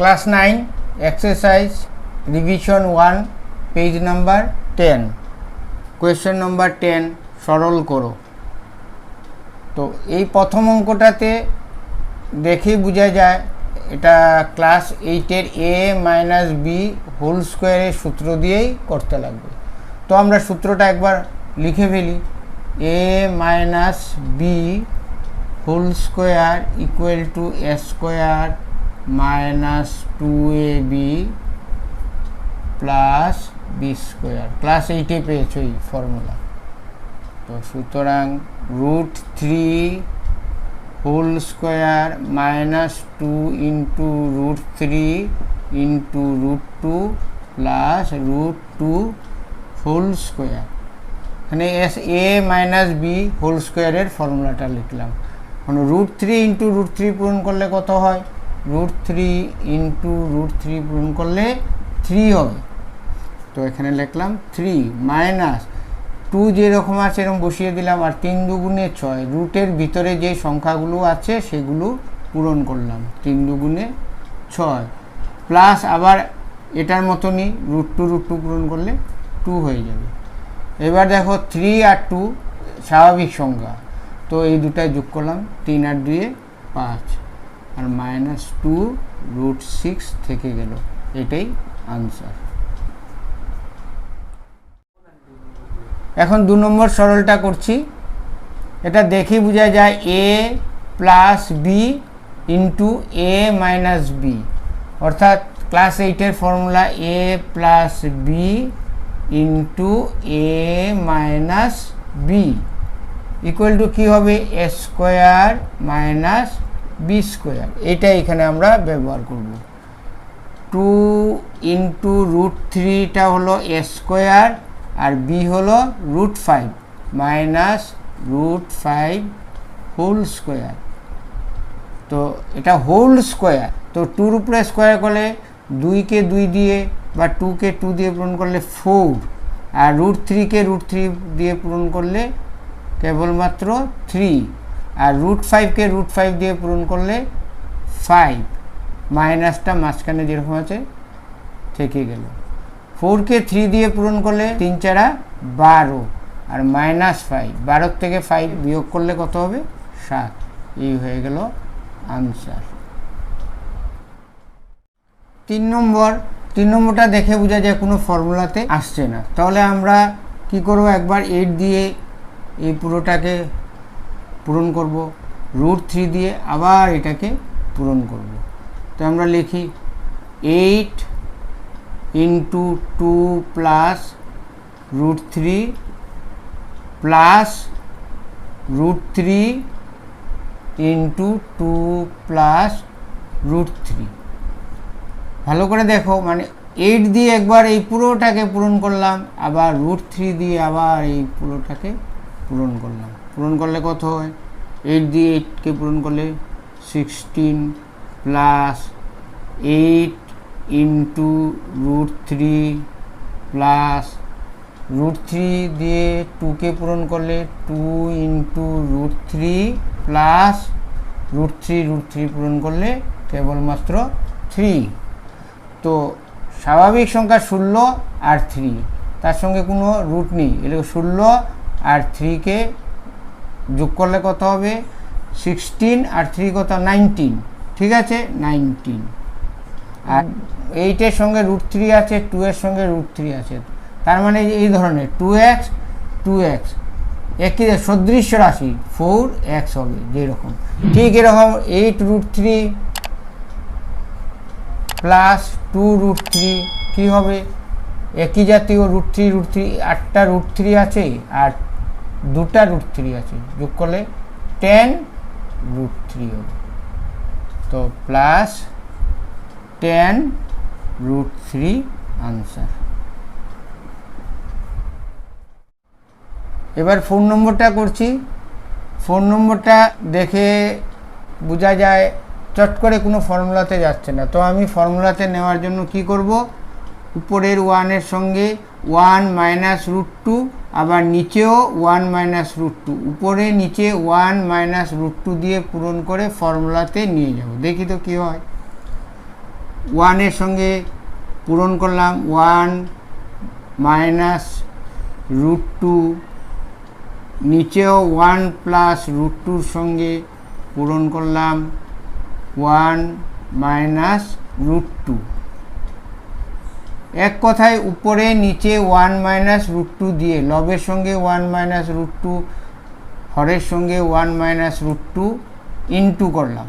Class 9 exercise revision 1 page number 10 question number 10 সরল করো। তো এই প্রথম অঙ্কটাতে দেখেই বোঝা যায় এটা ক্লাস 8-এর a মাইনাস বি হোল স্কোয়ারের সূত্র দিয়েই করতে লাগবে। তো আমরা সূত্রটা একবার লিখে ফেলি। a minus B whole square equal to a square minus 2ab plus B square. Class 8-এ পেয়েছো এই ফর্মুলা। তো সুতরাং √3 whole square minus 2 into √3 into √2 plus √2 whole square. এখানে a মাইনাস বি হোল স্কোয়ারের ফর্মুলাটা লিখলাম। এখন √3 ইন্টু √3 পূরণ করলে কত হয়? √3 ইন্টু √3 পূরণ করলে 3 হবে। তো এখানে লিখলাম 3 মাইনাস 2 যেরকম আছে এরকম বসিয়ে দিলাম, আর 3 দুগুণে 6 রুটের ভিতরে যে সংখ্যাগুলো আছে সেগুলো পূরণ করলাম। 3 দুগুণে 6 প্লাস আবার এটার মতনই √2 পূরণ করলে 2 হয়ে যাবে। এবার দেখো 3 আর 2 স্বাভাবিক সংখ্যা, তো এই দুটায় যোগ করলাম, 3 আর 2 5 আর মাইনাস 2 √6 থেকে গেল। এটাই আনসার। এখন 2 নম্বর সরলটা করছি। এটা দেখে বোঝা যায় a plus B into a minus B, অর্থাৎ ক্লাস 8-এর formula a plus B into a minus B equal to কী হবে? a square minus B square. এটা এখানে আমরা ব্যবহার করব। 2 ইন্টু √3টা হলো a স্কোয়ার আর বি হলো √5 মাইনাস √5 হোল স্কোয়ার। তো এটা হোল স্কোয়ার, তো 2-র উপরে স্কোয়ার করলে 2কে 2 দিয়ে বা 2কে 2 দিয়ে পূরণ করলে 4, আর √3কে √3 দিয়ে পূরণ করলে কেবলমাত্র 3, আর √5কে √5 দিয়ে পূরণ করলে 5, মাইনাসটা মাঝখানে যেরকম আছে থেকে গেল। 4কে 3 দিয়ে পূরণ করলে 3 4 12 আর মাইনাস 5, 12 থেকে 5 বিয়োগ করলে কত হবে? 7। এই হয়ে গেল আনসার। 3 নম্বরটা দেখে বোঝা যায় কোনো ফর্মুলাতে আসছে না। তাহলে আমরা কি করব? একবার 8 দিয়ে এই পুরোটাকে পূরণ করব, √3 দিয়ে আবার এটাকে পূরণ করব। তো আমরা লিখি 8 into 2 plus √3 plus √3 into 2 plus √3। ভালো করে দেখো, মানে 8 দিয়ে একবার এই পুরোটাকে পূরণ করলাম, আবার √3 দিয়ে আবার এই পুরোটাকে পূরণ করলাম। পূরণ করলে কত হয়? 8 দিয়ে 8কে পূরণ করলে 16 প্লাস 8 ইন্টু √3 প্লাস √3 দিয়ে 2কে পূরণ করলে 2 ইন্টু √3 প্লাস √3 পূরণ করলে কেবলমাত্র 3। তো স্বাভাবিক সংখ্যা 16 আর 3, তার সঙ্গে কোনো রুট নেই, এগুলো 16 আর 3কে যোগ করলে কত হবে? 16 আর 3 কত? 19। ঠিক আছে, 19। আর 8-এর সঙ্গে √3 আছে, 2-এর সঙ্গে √3 আছে, তার মানে এই ধরনের 2x একই সদৃশ্য রাশি 4x হবে যেরকম। ঠিক এরকম 8√3 প্লাস 2√3 কী হবে? একই জাতীয় √3 8টা √3 আছে আর 2টা √3 আছে, যোগ করলে 10√3 হবে। তো প্লাস 10√3 আনসার। এবার 4 নম্বরটা করছি। 4 নম্বরটা দেখে বোঝা যায় চট করে কোনো ফর্মুলাতে যাচ্ছে না। তো আমি ফর্মুলাতে নেওয়ার জন্য কি করব? উপরের 1-এর সঙ্গে 1 মাইনাস √2, আবার নিচেও 1 মাইনাস √2, উপরে নিচে 1 মাইনাস √2 দিয়ে পূরণ করে ফর্মুলাতে নিয়ে যাব। দেখি তো কী হয়। ওয়ানের সঙ্গে পূরণ করলাম, 1 মাইনাস রুট টু, নিচেও 1 প্লাস রুট টুর সঙ্গে পূরণ করলাম 1 মাইনাস রুট টু। এক কথায় উপরে নিচে 1 মাইনাস রুট টু দিয়ে লবের সঙ্গে 1 মাইনাস রুট টু, হরের সঙ্গে 1 মাইনাস রুট টু ইনটু করলাম।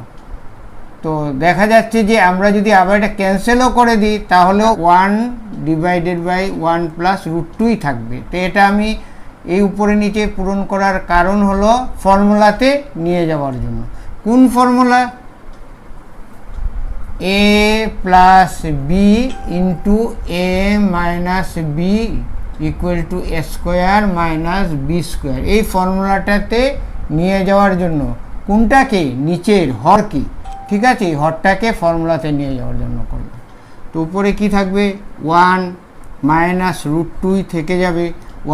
তো দেখা যাচ্ছে যে আমরা যদি আবার এটা ক্যান্সেলও করে দিই তাহলে 1 ডিভাইডেড বাই 1 প্লাস রুট টুই থাকবে। তো এটা আমি এই উপরে নিচে পূরণ করার কারণ হলো ফর্মুলাতে নিয়ে যাওয়ার জন্য। কোন formula? a plus B into A minus B equal to A square minus B square. এই ফর্মুলাটাতে নিয়ে যাওয়ার জন্য কোনটাকে? নিচের হরকে, ঠিক আছে, হরটাকে ফর্মুলাতে নিয়ে যাওয়ার জন্য করলাম। তো উপরে কি থাকবে? 1 মাইনাস রুট টুই থেকে যাবে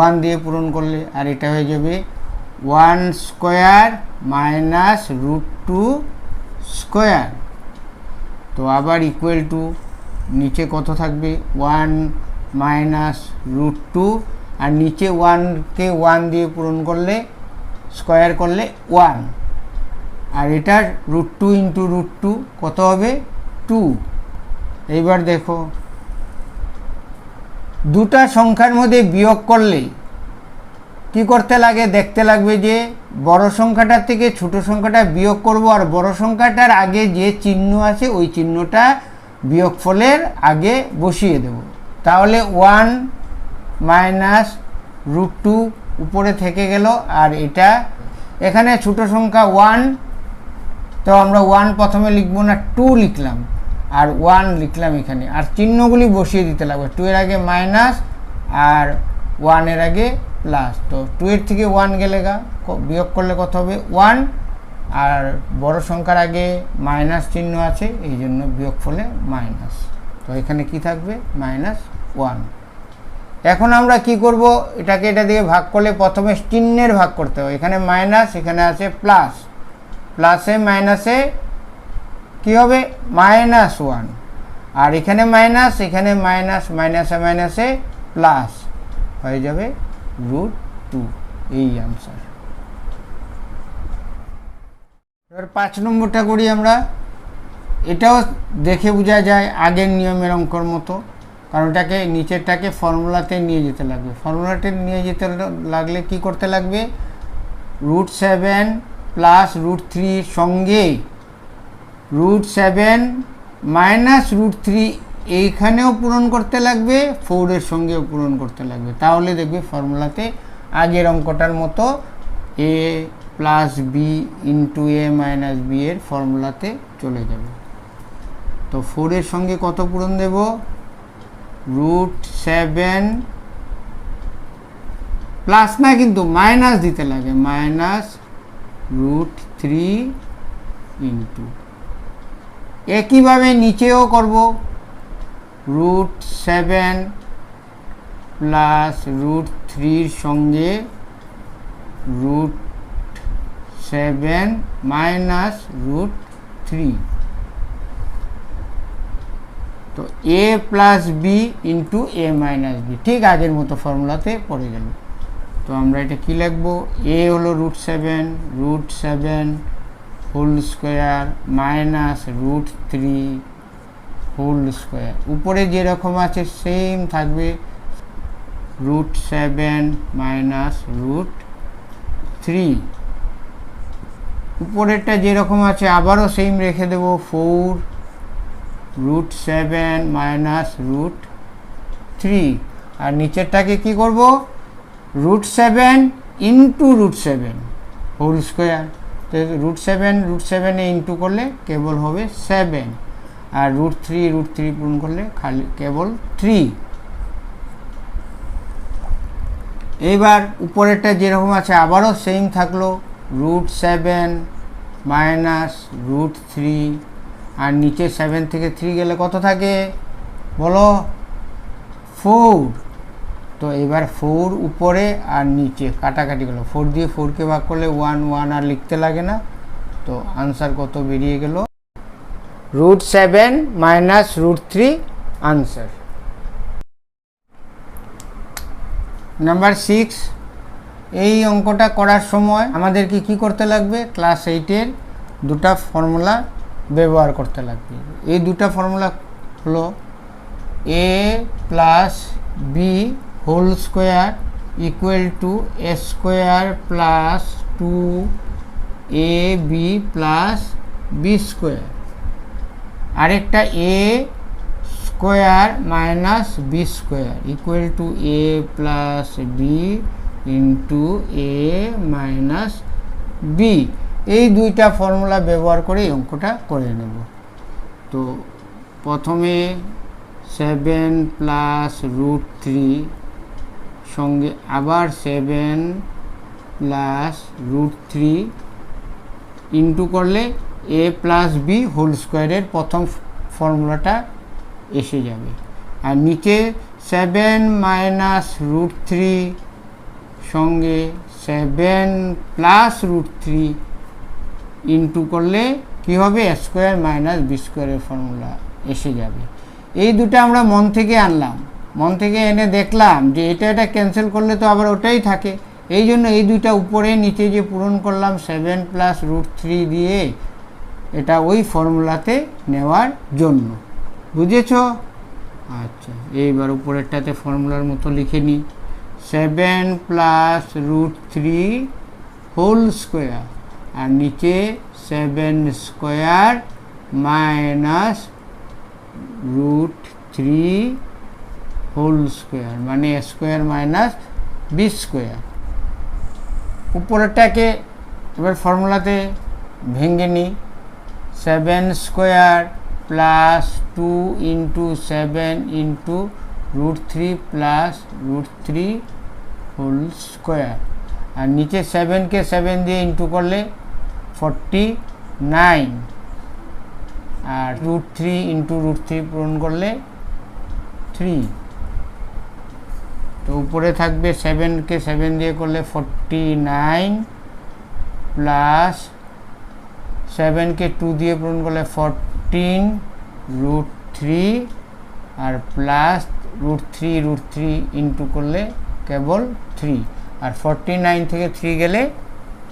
1 দিয়ে পূরণ করলে, আর এটা হয়ে যাবে 1 square minus root two square. তো আবার ইকুয়াল টু নিচে কত থাকবে? 1 মাইনাস রুট টু, আর নিচে 1কে 1 দিয়ে পূরণ করলে স্কোয়ার করলে 1, আর এটার root two into root two কত হবে? 2। এইবার দেখো দুটা সংখ্যার মধ্যে বিয়োগ করলে কি করতে লাগে? দেখতে লাগবে যে বড় সংখ্যাটার থেকে ছোট সংখ্যাটা বিয়োগ করব, আর বড় সংখ্যাটার আগে যে চিহ্ন আছে ওই চিহ্নটা বিয়োগফলের আগে বসিয়ে দেব। তাহলে 1 মাইনাস রুট টু উপরে থেকে গেল, আর এটা এখানে ছোট সংখ্যা 1, তো আমরা 1 প্রথমে লিখবো না, 2 লিখলাম, আর 1 লিখলাম এখানে, আর চিহ্নগুলি বসিয়ে দিতে লাগবে। 2 এর আগে মাইনাস আর 1 এর আগে প্লাস। তো 2 এর থেকে 1 গেলে বিয়োগ করলে কত হবে? 1, আর বড় সংখ্যার আগে মাইনাস চিহ্ন আছে এই জন্য বিয়োগ ফলে মাইনাস। তো এখানে কি থাকবে? -1। এখন আমরা কি করব? এটাকে এটা দিয়ে ভাগ করলে প্রথমে চিহ্নের ভাগ করতে হবে। এখানে মাইনাস, এখানে আছে প্লাস, প্লাসে মাইনাসে কি হবে? -1, আর এখানে মাইনাস, এখানে মাইনাস, মাইনাসে মাইনাসে প্লাস হয়ে যাবে √2। এই আনসার। এবার 5 নম্বরটা করি আমরা। এটাও দেখে বোঝা যায় আগের নিয়মের অঙ্কর মতো, কারণ এটাকে নিচেরটাকে ফর্মুলাতে নিয়ে যেতে লাগবে। ফর্মুলাতে নিয়ে যেতে লাগলে কি করতে লাগবে? √7 প্লাস √3 সঙ্গে √7 মাইনাস √3 এইখানেও পূরণ করতে লাগবে, 4 এর সঙ্গেও পূরণ করতে লাগবে। তাহলে দেখবে ফর্মুলাতে আগের অঙ্কটার মতো a plus B into A minus B এর ফর্মুলাতে চলে যাবে। তো 4 এর সঙ্গে কত পূরণ দেব? √7 প্লাস না, কিন্তু মাইনাস দিতে লাগে, মাইনাস √3 ইন্টু, একইভাবে নিচেও করব, √7 প্লাস √3 সঙ্গে √7 মাইনাস √3। তো a plus B into A minus B, ঠিক আগের মতো ফর্মুলাতে পড়ে গেল। তো আমরা এটা কি লিখবো? a হলো √7 whole square minus √3 whole square. উপরে যেরকম আছে সেম থাকবে, √7 মাইনাস √3। উপরেরটা যেরকম আছে আবারও সেম রেখে দেব, 4 √7 মাইনাস √3, আর নিচেরটাকে কি করব? √7 ইন্টু √7 হোল স্কোয়ার। তো √7 এ ইন্টু করলে কেবল হবে 7, আর √3 পূরণ করলে খালি কেবল 3। এইবার উপরেরটা যেরকম আছে আবারও সেম থাকলো, √7 মাইনাস √3, আর নিচে 7 থেকে 3 গেলে কত থাকে বলো? 4। তো এবার 4 উপরে আর নিচে কাটাকাটি গেল, 4 দিয়ে 4কে ভাগ করলে 1 আর লিখতে লাগে না। তো আনসার কত বেরিয়ে গেল? √7 মাইনাস √3 আনসার। নাম্বার 6, এই অঙ্কটা করার সময় আমাদেরকে কি করতে লাগবে? ক্লাস 8-এর দুটা ফর্মুলা ব্যবহার করতে লাগবে। এই দুটা ফর্মুলা হলো a plus B whole square equal to a square plus 2ab plus B square, আরেকটা a square minus B square equal to a plus B into a minus B. এই দুইটা ফর্মুলা ব্যবহার করে এই অঙ্কটা করে নেব। তো প্রথমে 7 প্লাস √3 সঙ্গে আবার 7 প্লাস √3 ইন্টু করলে a প্লাস বি হোল স্কোয়ারের প্রথম ফর্মুলাটা এসে যাবে। আর নিচে 7 মাইনাস √3 সঙ্গে 7 প্লাস √3 ইন্টু করলে কি হবে? a স্কোয়ার মাইনাস বি স্কোয়ারের ফর্মুলা এসে যাবে। এই দুটো আমরা মন থেকে আনলাম, মন থেকে এনে দেখলাম যে এটা ক্যান্সেল করলে তো আবার ওটাই থাকে, এই জন্য এই দুইটা উপরে নিচে যে পূরণ করলাম 7 প্লাস √3 দিয়ে, এটা ওই ফর্মুলাতে নেওয়ার জন্য। বুঝেছ? আচ্ছা, এইবার উপরেরটাতে ফর্মুলার মতো লিখে নিই। 7 প্লাস √3 হোল স্কোয়ার আর নিচে 7 স্কোয়ার মাইনাস √3 হোল স্কোয়ার মানে a square minus B square. উপরেরটাকে এবার ফর্মুলাতে ভেঙে নিই। 7 square plus 2 into 7 into √3 plus √3 whole square, আর নিচে 7কে 7 দিয়ে ইন্টু করলে 49, আর √3 ইন্টু √3 পূরণ করলে 3। তো উপরে থাকবে 7কে 7 দিয়ে করলে 49 প্লাস 7কে 2 দিয়ে পূরণ করলে 14 √3 আর প্লাস √3 ইন্টু করলে কেবল 3, আর 49 থেকে 3 গেলে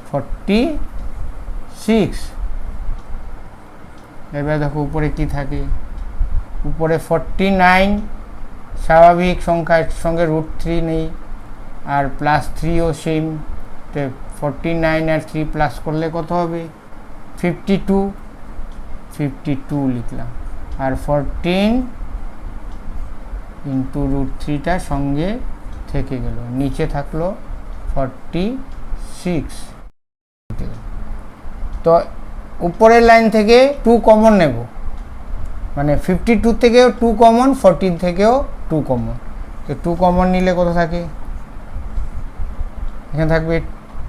46। এবার দেখো উপরে কি থাকে, উপরে 49 স্বাভাবিক সংখ্যার সঙ্গে √3 নেই, আর প্লাস 3ও সেম, তো 49 আর 3 প্লাস করলে কত হবে? 52 লিখলাম, আর 14 ইন্টু √3টা সঙ্গে থেকে গেল, নিচে থাকলো 46। তো উপরের লাইন থেকে 2 কমন নেব, মানে 52 থেকেও 2 কমন, 14 থেকেও 2 কমন। তো 2 কমন নিলে কত থাকে? এখানে থাকবে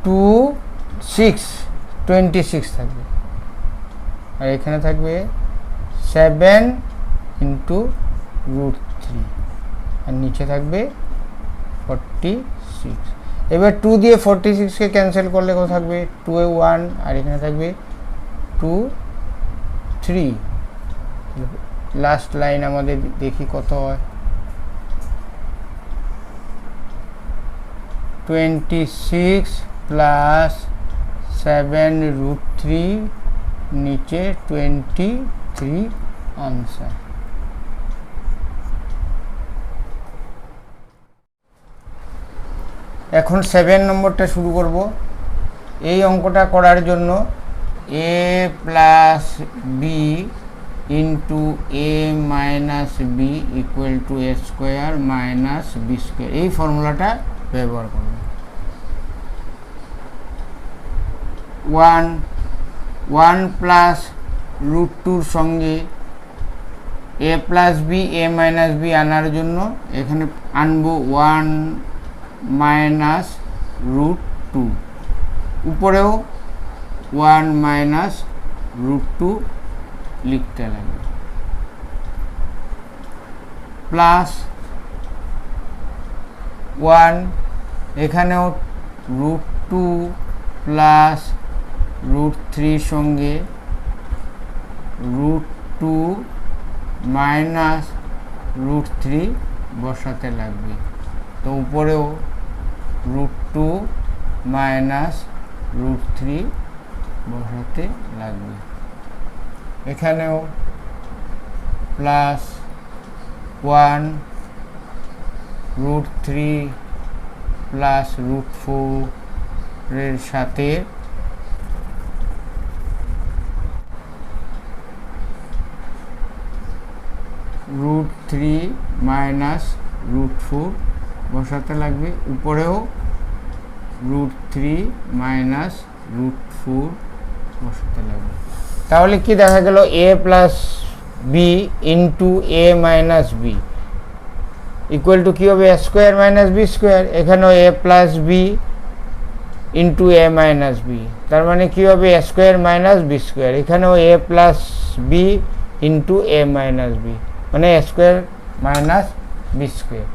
26 থাকবে, আর এখানে থাকবে 7 ইন্টু √3 আর নিচে থাকবে 46। এবার 2 দিয়ে 46কে ক্যান্সেল করলে কত থাকবে? 2 এ 1, আর এখানে থাকবে 2 3। লাস্ট লাইন আমাদের দেখি কত হয়, 26 প্লাস 7 √3 নিচে 23 আনসার। এখন 7 নম্বরটা শুরু করব। এই অঙ্কটা করার জন্য a plus B into a minus B equal to a square minus B square, এই ফর্মুলাটা ব্যবহার করব। 1 প্লাস √2 সঙ্গে a plus B a minus B আনার জন্য এখানে আনবো 1 মাইনাস √2, উপরেও 1 মাইনাস √2 লিখতে লাগবে, প্লাস 1 এখানেও √2 প্লাস √3 সঙ্গে টু মাইনাস √3 বসাতে লাগবে। তো উপরেও √2 মাইনাস √3 বসাতে লাগবে। এখানেও প্লাস 1 √3 প্লাস √4 এর সাথে √3 মাইনাস √4 বসাতে লাগবে। উপরেও √3 মাইনাস √4 বসাতে লাগবে। তাহলে কি দেখা গেল, a plus B into a minus B equal to কী হবে, a square minus B square. এখানেও a plus B into a minus B, তার মানে কী হবে, a square minus B square. এখানেও a plus B into a minus B, মানে a square minus B square.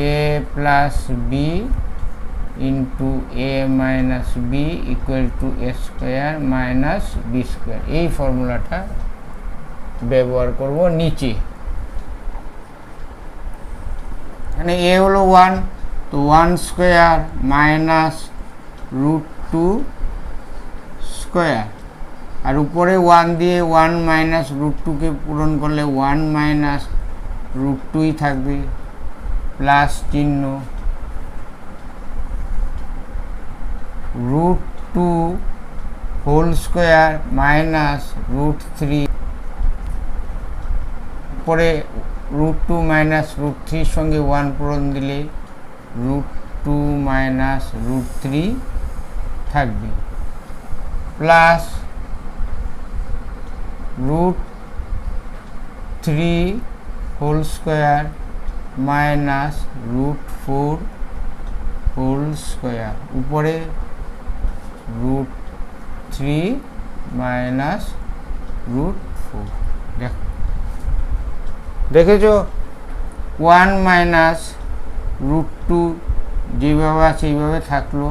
a plus B into a minus B equal to a square minus B square. এই ফর্মুলাটা ব্যবহার করব নিচে। এখানে a হলো 1, তো 1 স্কোয়ার মাইনাস √2 স্কোয়ার, আর উপরে 1 দিয়ে 1 মাইনাস √2কে পূরণ করলে 1 মাইনাস √2ই থাকবে, প্লাস চিহ্ন √2 হোল স্কোয়ার মাইনাস √3, পরে √2 মাইনাস √3 সঙ্গে 1 পূরণ দিলে √2 মাইনাস √3 থাকবে, plus √3 whole square minus √4 whole square, উপরে √3 মাইনাস √4। দেখেছো 1 মাইনাস √2 যেভাবে আছে এইভাবে থাকলো,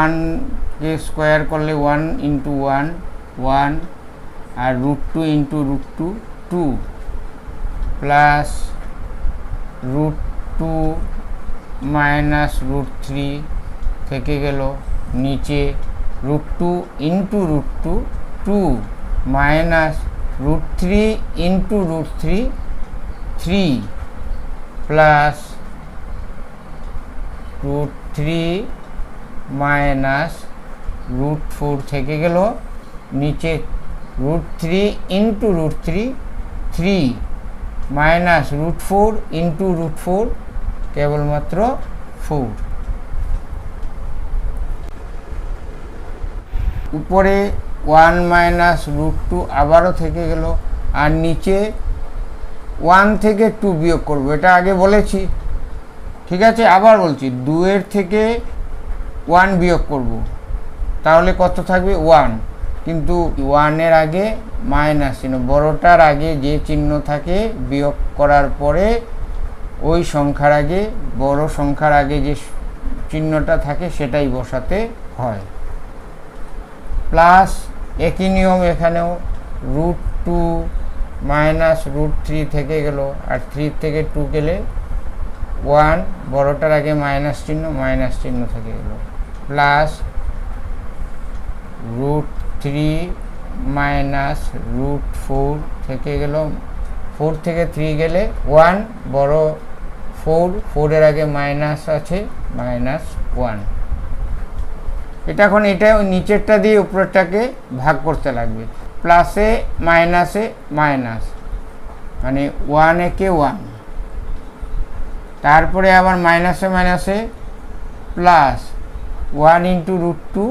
1কে স্কোয়ার করলে 1 ইন্টু 1 1, আর √2 ইন্টু √2 2, প্লাস √2 মাইনাস √3 থেকে গেল নিচে, √2 into √2 2 minus √3 into √3 3, plus √3 minus √4 থেকে গেল নিচে, √3 ইন্টু √3 3 মাইনাস √4 ইন্টু √4 কেবলমাত্র 4। উপরে 1 মাইনাস √2 আবারও থেকে গেল, আর নিচে 1 থেকে 2 বিয়োগ করব, এটা আগে বলেছি, ঠিক আছে, আবার বলছি 2 এর থেকে 1 বিয়োগ করব, তাহলে কত থাকবে 1, কিন্তু 1 এর আগে মাইনাস চিহ্ন, বড়টার আগে যে চিহ্ন থাকে বিয়োগ করার পরে ওই সংখ্যার আগে, বড় সংখ্যার আগে যে চিহ্নটা থাকে সেটাই বসাতে হয়। প্লাস একই নিয়ম এখানেও, √2 মাইনাস √3 থেকে গেল, আর 3 থেকে 2 গেলে 1, বড়টার আগে মাইনাস চিহ্ন থেকে গেল, প্লাস √3 মাইনাস √4 থেকে গেল, 4 থেকে 3 গেলে 1, বড় 4 এর আগে মাইনাস আছে, -1। এটা এখন এটা নিচেরটা দিয়ে উপরেরটাকে ভাগ করতে লাগবে, প্লাসে মাইনাসে মাইনাস, মানে 1 একে 1, তারপরে আবার মাইনাসে মাইনাসে প্লাস 1 ইন্টু √2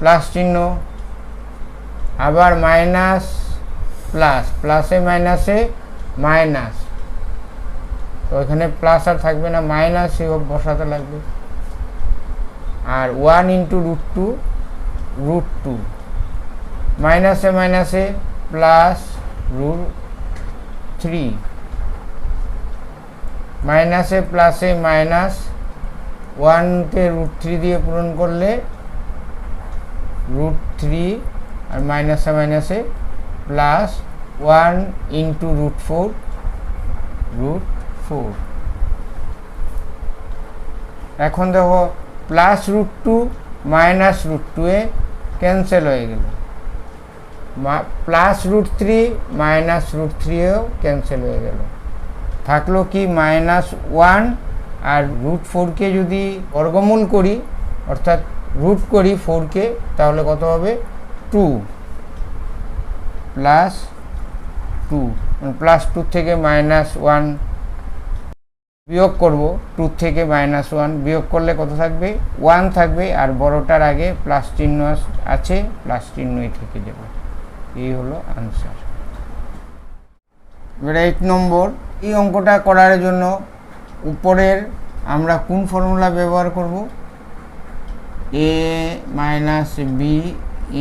প্লাস চিহ্ন, আবার মাইনাস প্লাস, প্লাসে মাইনাসে মাইনাস, তো এখানে প্লাস আর থাকবে না, মাইনাস বসাতে লাগবে, আর 1 ইন্টু √2 মাইনাসে মাইনাসে প্লাস √3, মাইনাসে প্লাসে মাইনাস, 1কে √3 দিয়ে পূরণ করলে √3 আর মাইনাসে মাইনাসে প্লাস 1 ইন্টু √4 √4। এখন দেখো প্লাস √2 মাইনাস √2 এ ক্যান্সেল হয়ে গেল, প্লাস √3 মাইনাস √3 এও ক্যান্সেল হয়ে গেল, থাকলো কি -1। আর √4কে যদি বর্গমূল করি অর্থাৎ রুট করি 4কে, তাহলে কত হবে 2 প্লাস 2, প্লাস 2 থেকে -1 বিয়োগ করব, 2 থেকে -1 বিয়োগ করলে কত থাকবে 1 থাকবে, আর বড়টার আগে প্লাস চিহ্ন আছে, প্লাস চিহ্নই থেকে যাবে। এই হলো আনসার। এবার 8 নম্বর, এই অঙ্কটা করার জন্য উপরের আমরা কোন ফর্মুলা ব্যবহার করব? a minus B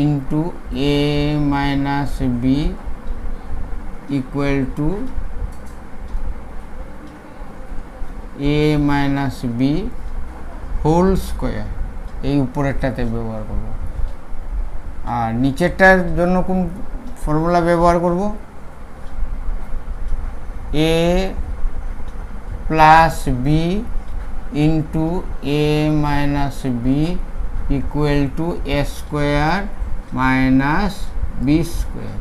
into a minus B equal to a minus B whole square, এই উপরেরটাতে ব্যবহার করব। আর নিচেরটার জন্য কোন ফর্মুলা ব্যবহার করব? a plus B into a minus B equal to a square minus B square.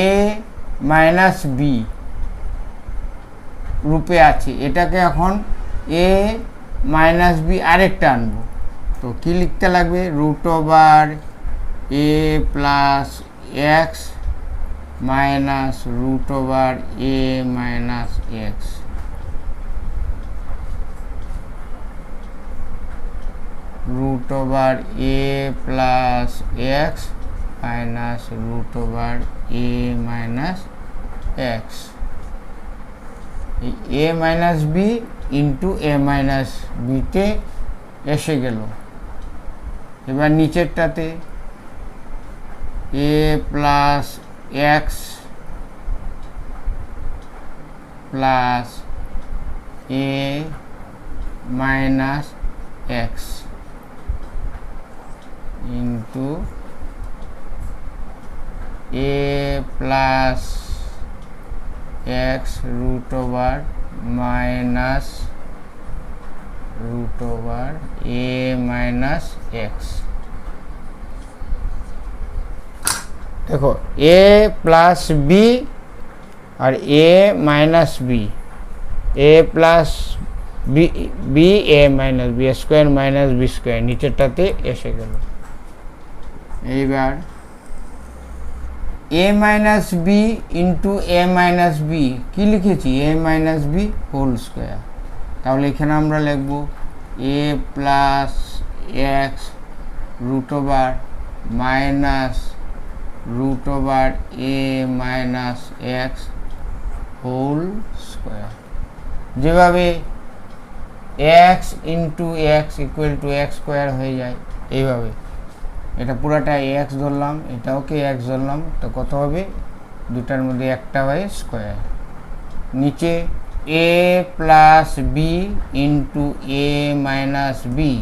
a minus B রূপে আছে, এটাকে এখন a মাইনাস বি আরেকটা আনবো, তো কি লিখতে লাগবে? √a plus x minus √a minus x. √a plus x minus √a minus x. a minus B into a minus বিতে এসে গেল। এবার নিচেরটাতে a plus x plus a minus x into a plus x minus a minus x. দেখো a plus B আর a minus B, a plus B a minus B square minus B square নিচেরটাতে এসে গেল। এইবার a minus B into a minus B কী লিখেছি? a minus B whole square. তাহলে এখানে আমরা লিখব a plus x minus √a minus x whole square. যেভাবে x into x equal to x square হয়ে যায়, এইভাবে এটা পুরাটা এক্স ধরলাম, এটাওকে এক্স ধরলাম, তো কত হবে? দুটার মধ্যে একটা হয় স্কোয়ার। নিচে a plus B into a minus B,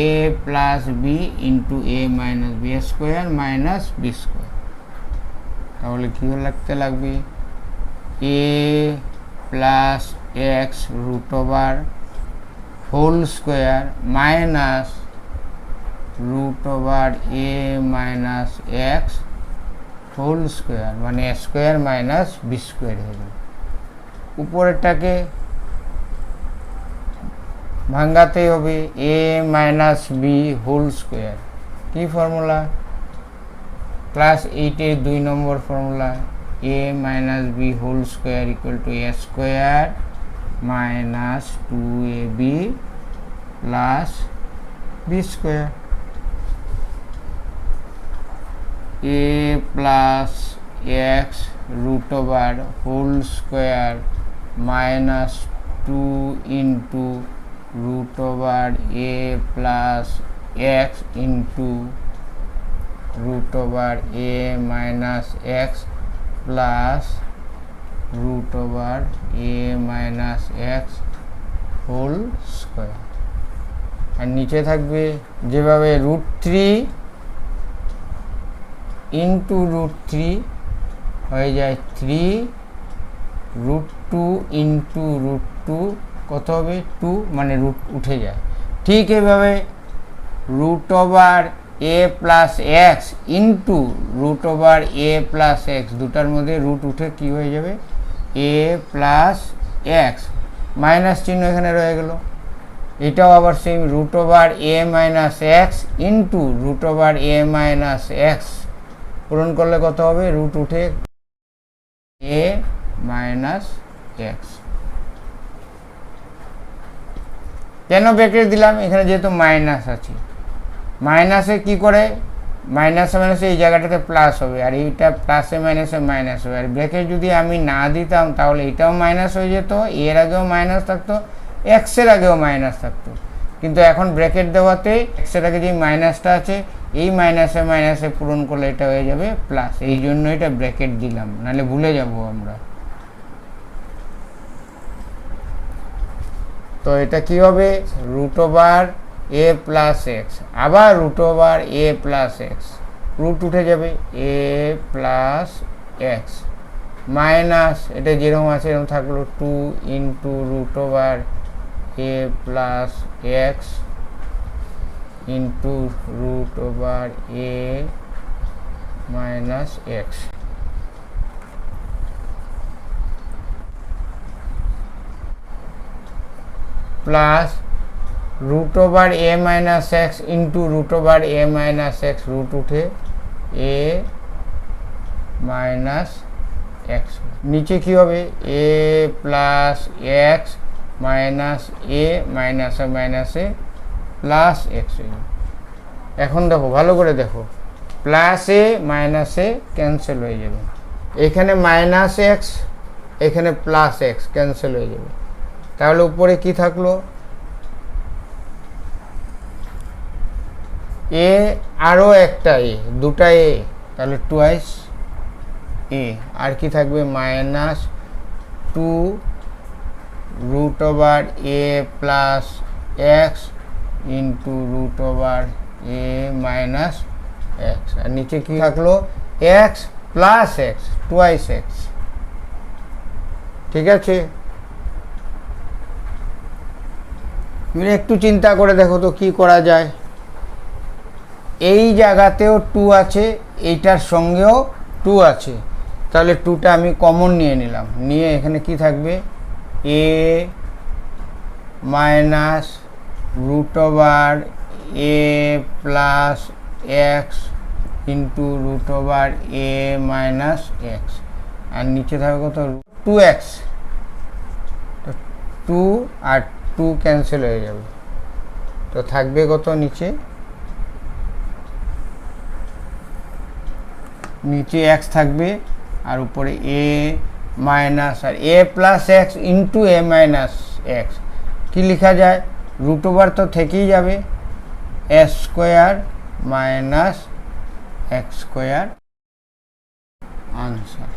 a plus B into a minus B square minus B square. তাহলে কী লিখতে লাগবে? a plus x whole square minus √a minus x whole square, মানে স্কোয়ার মাইনাস বি স্কোয়ার হয়ে যাবে। উপরেরটাকে ভাঙাতে হবে a minus B whole square. কি ফর্মুলা? ক্লাস 8-এর 2 number formula, a minus B whole square equal to a square minus 2ab plus B square. a plus x whole square minus 2 into √a plus x into √a minus x plus √a minus x whole square. আর নিচে থাকবে যেভাবে √3 into √3 হয়ে যায় 3 √2 into √2 কত হবে 2, মানে root উঠে যায়। ঠিক এভাবে √a plus x into √a plus x, দুটার মধ্যে রুট উঠে কি হয়ে যাবে a প্লাস এক্স, মাইনাস চিহ্ন এখানে রয়ে গেল। এটাও আবার same √a minus x into √a minus x, পূরণ করলে কত হবে রুট উঠে a মাইনাস এক্স। কেন ব্র্যাকেট দিলাম, এখানে যেহেতু মাইনাস আছে, মাইনাসে কি করে মাইনাসে মাইনাসে এই জায়গাটাতে প্লাস হবে, আর এইটা প্লাসে মাইনাসে মাইনাস হবে। আর ব্র্যাকেট যদি আমি না দিতাম তাহলে এটাও মাইনাস হয়ে যেত, এর আগেও মাইনাস থাকতো, এক্সের আগেও মাইনাস থাকতো। কিন্তু এখন ব্র্যাকেট দেওয়াতে এক্সের আগে যে মাইনাসটা আছে এই মাইনাসে মাইনাসে পূরণ করলে এটা হয়ে যাবে প্লাস, এই জন্য এটা ব্র্যাকেট দিলাম, নাহলে ভুলে যাব আমরা। তো এটা কি হবে √a প্লাস এক্স, আবার √a প্লাস এক্স, রুট উঠে যাবে a প্লাস এক্স মাইনাস, এটা যেরকম আছে এরকম থাকলো 2 into √a plus x into √a minus x, plus √a minus x into √a minus X, root উঠে a মাইনাস এক্স। নিচে কি হবে a plus x minus a মাইনাসে মাইনাসে প্লাস এক্স। এখন দেখো ভালো করে দেখো, প্লাস এ মাইনাসে ক্যান্সেল হয়ে যাবে, এখানে মাইনাস এক্স এখানে প্লাস এক্স ক্যান্সেল হয়ে যাবে। তাহলে উপরে কি থাকলো এ, আরও একটা এ, দুটা এ, তাহলে টুয়াইস এ, আর কি থাকবে minus 2 √a plus x into √a minus x, আর নিচে কি থাকলো x plus x, twice x. ঠিক আছে, তুমি একটু চিন্তা করে দেখো তো কি করা যায়। এই জায়গাতেও 2 আছে, এইটার সঙ্গেও 2 আছে, তাহলে 2টা আমি কমন নিয়ে নিলাম, নিয়ে এখানে কি থাকবে a minus √a plus x into √a minus x, আর নিচে থাকবে কত 2x, 2 আর 2 ক্যান্সেল হয়ে যাবে, তো থাকবে কত নিচে x থাকবে, আর উপরে a মাইনাস আর a plus x into a minus x, কী লেখা যায় √, তো থেকেই যাবে a² মাইনাস x² আনসার।